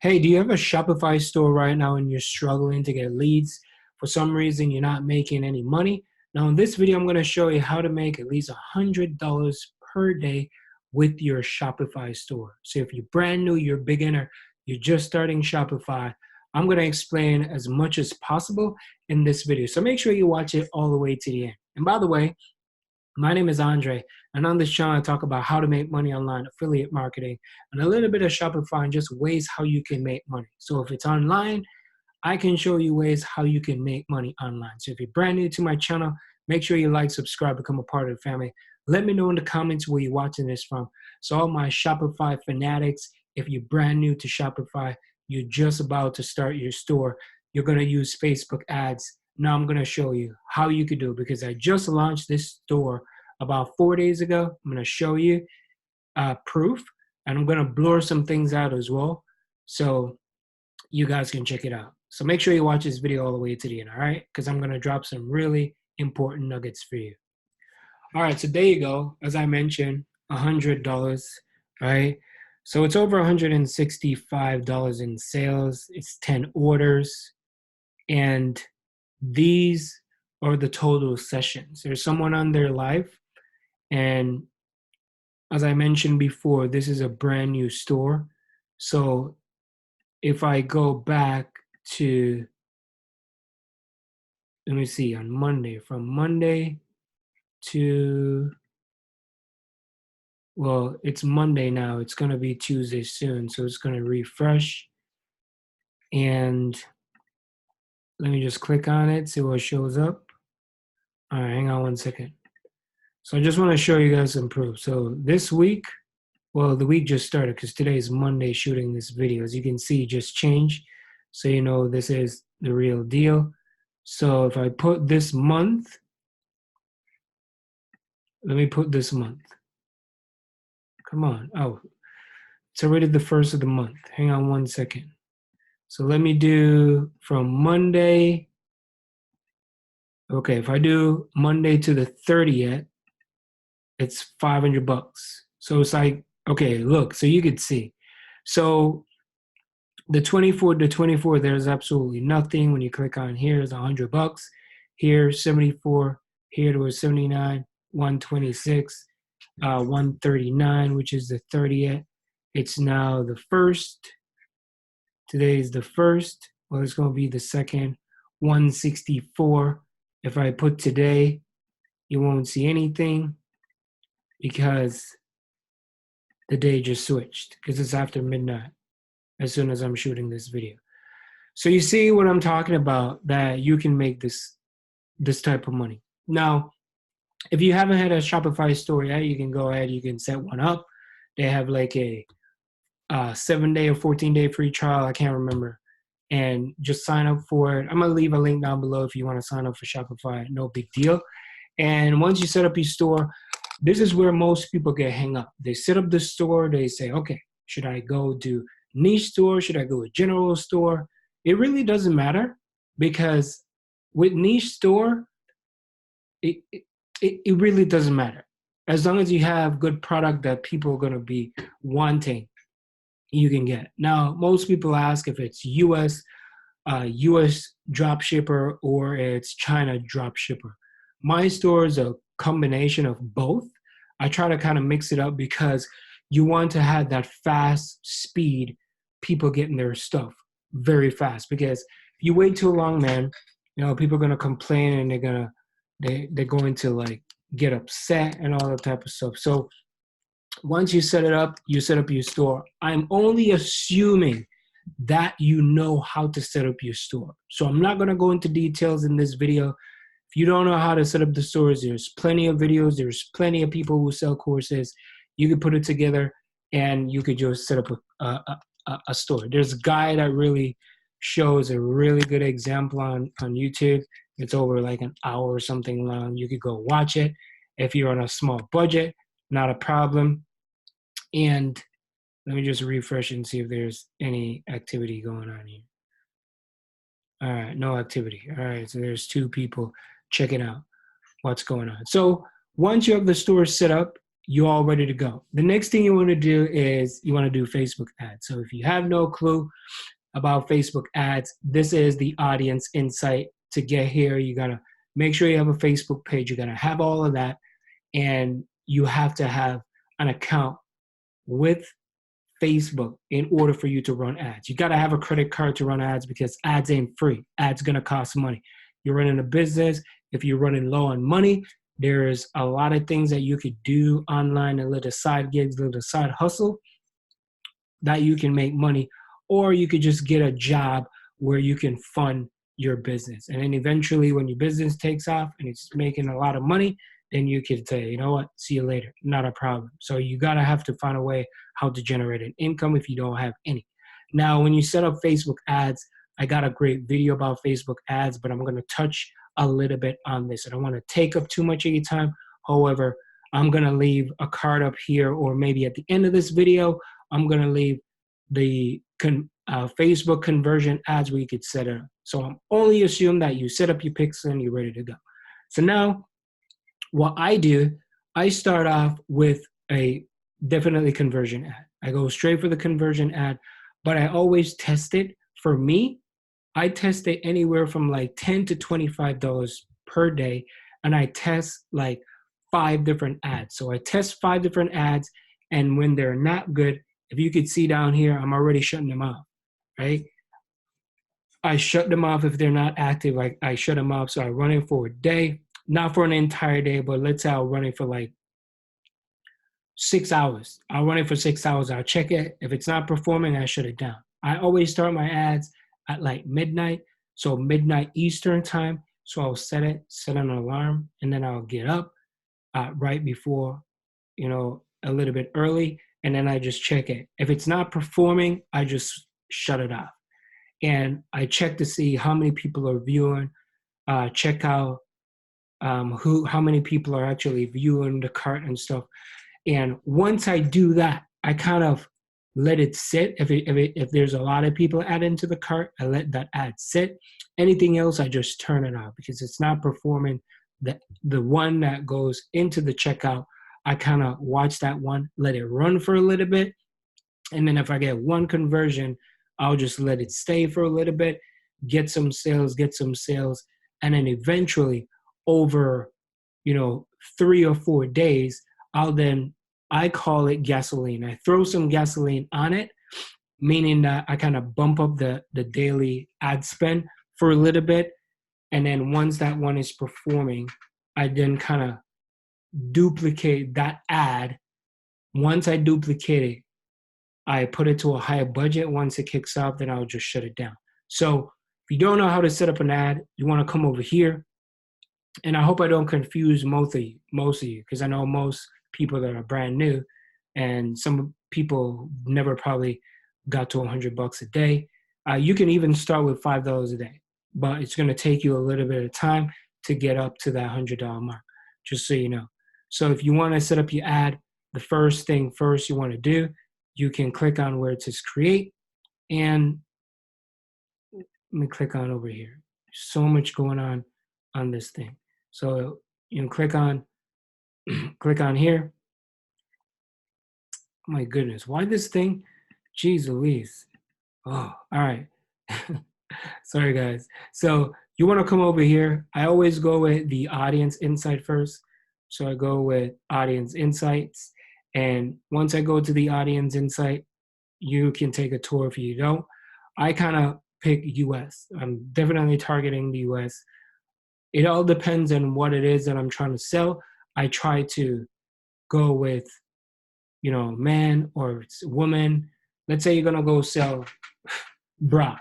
Hey, do you have a Shopify store right now and you're struggling to get leads? For some reason, you're not making any money. Now, in this video, I'm going to show you how to make at least $100 per day with your Shopify store. So if you're brand new, you're a beginner, you're just starting Shopify, I'm going to explain as much as possible in this video. So make sure you watch it all the way to the end. And by the way, my name is Andre, and on this channel, I talk about how to make money online, affiliate marketing, and a little bit of Shopify and just ways how you can make money. So if it's online, I can show you ways how you can make money online. So if you're brand new to my channel, make sure you like, subscribe, become a part of the family. Let me know in the comments where you're watching this from. So all my Shopify fanatics, if you're brand new to Shopify, you're just about to start your store, you're going to use Facebook ads. Now I'm going to show you how you could do it because I just launched this store about 4 days ago. I'm going to show you proof, and I'm going to blur some things out as well so you guys can check it out. So make sure you watch this video all the way to the end, all right? Because I'm going to drop some really important nuggets for you. All right, so there you go. As I mentioned, $100, right? So it's over $165 in sales. It's 10 orders. And these are the total sessions. There's someone on their live. And as I mentioned before, this is a brand new store. So if I go back to, let me see, on Monday, from Monday to, well, it's Monday now. It's going to be Tuesday soon. So it's going to refresh. And let me just click on it, see what shows up. All right, hang on one second. So I just want to show you guys some proof. So this week, well, the week just started because today is Monday shooting this video. As you can see, just changed. So you know this is the real deal. So if I put this month, let me put this month. Come on. Oh, it's already the first of the month. Hang on one second. So let me do from Monday. Okay, if I do Monday to the 30th, it's $500. So it's like, okay, look, so you could see. So the 24 to 24, there's absolutely nothing. When you click on here, it's $100. Here, 74. Here, it was 79, 126, 139, which is the 30th. It's now the first. Today is the first. Well, it's going to be the second. 164. If I put today, you won't see anything because the day just switched because it's after midnight as soon as I'm shooting this video. So you see what I'm talking about, that you can make this type of money. Now, if you haven't had a Shopify store yet, you can go ahead, you can set one up. They have like a 7-day or 14-day free trial, I can't remember. And just sign up for it. I'm going to leave a link down below if you want to sign up for Shopify. No big deal. And once you set up your store, this is where most people get hung up. They set up the store. They say, okay, should I go do niche store? Should I go a general store? It really doesn't matter because with niche store, it really doesn't matter. As long as you have good product that people are going to be wanting, you can get. Now, most people ask if it's US drop shipper or it's China drop shipper. My store is a combination of both. I try to kind of mix it up because you want to have that fast speed, people getting their stuff very fast. Because if you wait too long, man, you know, people are gonna complain and they're going to like get upset and all that type of stuff. So once you set it up, you set up your store. I'm only assuming that you know how to set up your store. So I'm not going to go into details in this video. If you don't know how to set up the stores, there's plenty of videos. There's plenty of people who sell courses. You could put it together and you could just set up a store. There's a guy that really shows a really good example on YouTube. It's over like an hour or something long. You could go watch it. If you're on a small budget, not a problem. And let me just refresh and see if there's any activity going on here. All right, no activity. All right, so there's 2 people checking out what's going on. So once you have the store set up, you're all ready to go. The next thing you want to do is you want to do Facebook ads. So if you have no clue about Facebook ads, this is the audience insight. To get here, you got to make sure you have a Facebook page. You got to have all of that. And you have to have an account with Facebook in order for you to run ads. You got to have a credit card to run ads because ads ain't free. Ads going to cost money. You're running a business. If you're running low on money, there's a lot of things that you could do online, a little side gigs, a little side hustle that you can make money, or you could just get a job where you can fund your business. And then eventually when your business takes off and it's making a lot of money, then you could say, you know what, see you later, not a problem. So you gotta have to find a way how to generate an income if you don't have any. Now, when you set up Facebook ads, I got a great video about Facebook ads, but I'm gonna touch a little bit on this. I don't wanna take up too much of your time. However, I'm gonna leave a card up here, or maybe at the end of this video, I'm gonna leave the Facebook conversion ads where you could set it up. So I'm only assume that you set up your pixel and you're ready to go. So now what I do, I start off with a definitely conversion ad. I go straight for the conversion ad, but I always test it. For me, I test it anywhere from like $10 to $25 per day, and I test like 5 different ads. So I test 5 different ads, and when they're not good, if you could see down here, I'm already shutting them off, right? I shut them off if they're not active. I shut them off. So I run it for a day, not for an entire day, but let's say I'll run it for like 6 hours. I'll run it for 6 hours. I'll check it. If it's not performing, I shut it down. I always start my ads at like midnight, so midnight Eastern time. So I'll set an alarm, and then I'll get up right before, a little bit early, and then I just check it. If it's not performing, I just shut it off. And I check to see how many people are viewing, check out how many people are actually viewing the cart and stuff. And once I do that, I kind of let it sit. If there's a lot of people adding to the cart, I let that ad sit. Anything else, I just turn it off because it's not performing. The one that goes into the checkout, I kind of watch that one, let it run for a little bit. And then if I get one conversion, I'll just let it stay for a little bit, get some sales. And then eventually over, 3 or 4 days, I call it gasoline. I throw some gasoline on it, meaning that I kind of bump up the daily ad spend for a little bit. And then once that one is performing, I then kind of duplicate that ad. Once I duplicate it, I put it to a higher budget. Once it kicks off, then I'll just shut it down. So if you don't know how to set up an ad, you want to come over here. And I hope I don't confuse most of you, because I know most people that are brand new, and some people never probably got to $100 a day. You can even start with $5 a day, but it's going to take you a little bit of time to get up to that $100 mark, just so you know. So if you want to set up your ad, the first thing you want to do, you can click on where it says create, and let me click on over here. So much going on this thing. So you can click on here. My goodness, why this thing? Jeez Louise. Oh, all right. Sorry, guys. So you want to come over here. I always go with the audience insight first. So I go with audience insights. And once I go to the audience insight, you can take a tour if you don't. I kind of pick US. I'm definitely targeting the US. It all depends on what it is that I'm trying to sell. I try to go with, man or woman. Let's say you're going to go sell bra.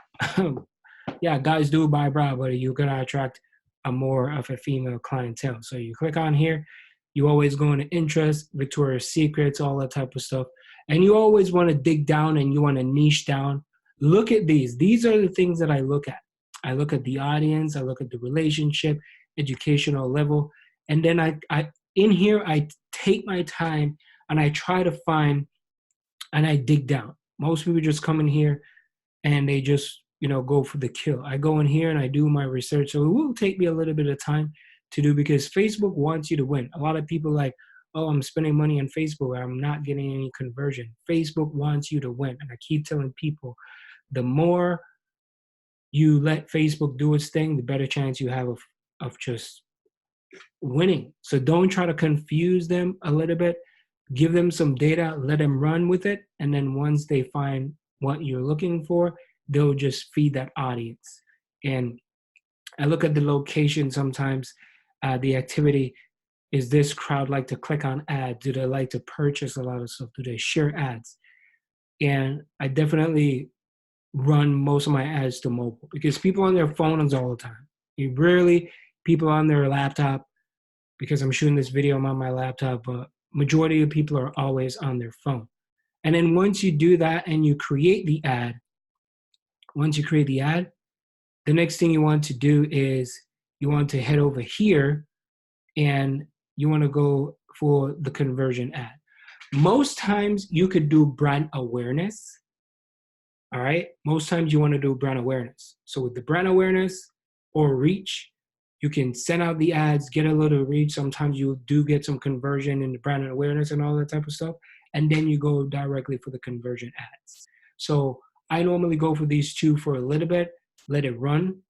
Yeah, guys do buy bra, but you're going to attract more of a female clientele. So you click on here. You always go into interest, Victoria's Secrets, all that type of stuff. And you always want to dig down and you want to niche down. Look at these. These are the things that I look at. I look at the audience. I look at the relationship, educational level. And then I in here, I take my time and I try to find, and I dig down. Most people just come in here and they just, go for the kill. I go in here and I do my research. So it will take me a little bit of time to do, because Facebook wants you to win. A lot of people like, oh, I'm spending money on Facebook, I'm not getting any conversion. Facebook wants you to win. And I keep telling people, the more you let Facebook do its thing, the better chance you have of just winning. So don't try to confuse them a little bit. Give them some data, let them run with it. And then once they find what you're looking for, they'll just feed that audience. And I look at the location sometimes, the activity. Is this crowd like to click on ads? Do they like to purchase a lot of stuff? Do they share ads? And I definitely run most of my ads to mobile because people on their phones all the time. You rarely people on their laptop, because I'm shooting this video on my laptop, but majority of people are always on their phone. And then once you do that and you create the ad, the next thing you want to do is you want to head over here and you want to go for the conversion ad. Most times you could do brand awareness. All right. Most times you want to do brand awareness. So with the brand awareness or reach, you can send out the ads, get a little reach. Sometimes you do get some conversion in the brand awareness and all that type of stuff. And then you go directly for the conversion ads. So I normally go for these two for a little bit, let it run.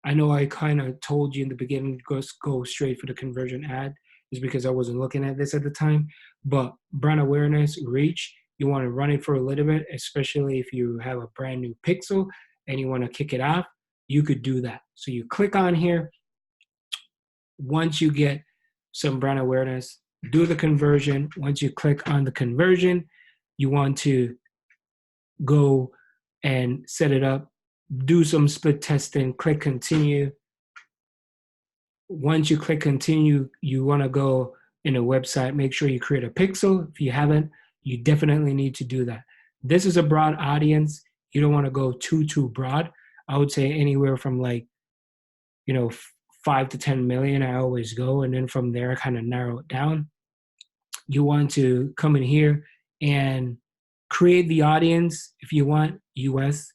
I know I kind of told you in the beginning, go straight for the conversion ad, is because I wasn't looking at this at the time. But brand awareness, reach, you want to run it for a little bit, especially if you have a brand new pixel and you want to kick it off, you could do that. So you click on here. Once you get some brand awareness, do the conversion. Once you click on the conversion, you want to go and set it up, do some split testing, click continue. Once you click continue, you want to go in a website, make sure you create a pixel. If you haven't, you definitely need to do that. This is a broad audience. You don't want to go too broad. I would say anywhere from 5 to 10 million, I always go. And then from there, kind of narrow it down. You want to come in here and create the audience. If you want US,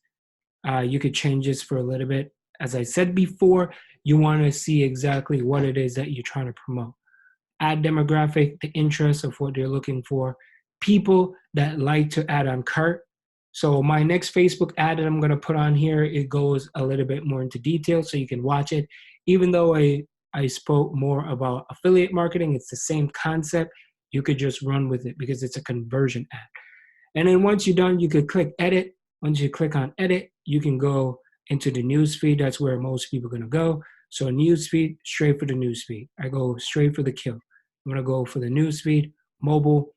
you could change this for a little bit. As I said before, you want to see exactly what it is that you're trying to promote. Ad demographic, the interest of what they're looking for. People that like to add on cart. So my next Facebook ad that I'm going to put on here, it goes a little bit more into detail so you can watch it. Even though I spoke more about affiliate marketing, it's the same concept. You could just run with it because it's a conversion ad. And then once you're done, you could click edit. Once you click on edit, you can go into the newsfeed. That's where most people are going to go. So newsfeed, straight for the newsfeed. I go straight for the kill. I'm going to go for the newsfeed, mobile,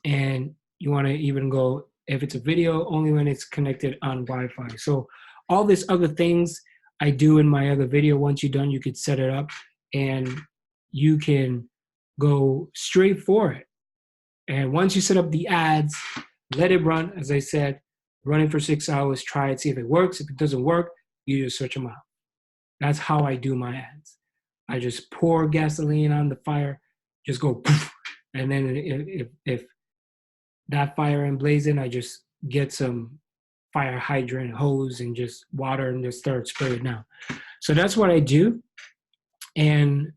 and you want to even go, if it's a video, only when it's connected on Wi-Fi. So all these other things I do in my other video, once you're done, you could set it up and you can go straight for it. And once you set up the ads, let it run. As I said, run it for 6 hours, try it, see if it works. If it doesn't work, you just search them out. That's how I do my ads. I just pour gasoline on the fire, just go poof. And then if that fire ain't blazing, I just get some fire hydrant hose and just water and just start spraying down. So that's what I do. And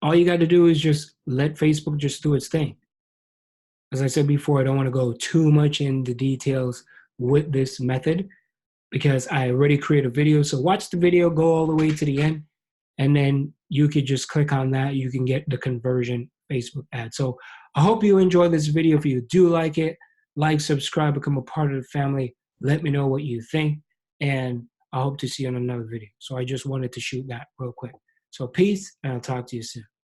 all you got to do is just let Facebook just do its thing. As I said before, I don't want to go too much into details with this method because I already created a video. So watch the video, go all the way to the end, and then you could just click on that. You can get the conversion Facebook ad. So I hope you enjoy this video. If you do like it, like, subscribe, become a part of the family. Let me know what you think, and I hope to see you on another video. So I just wanted to shoot that real quick. So peace, and I'll talk to you soon.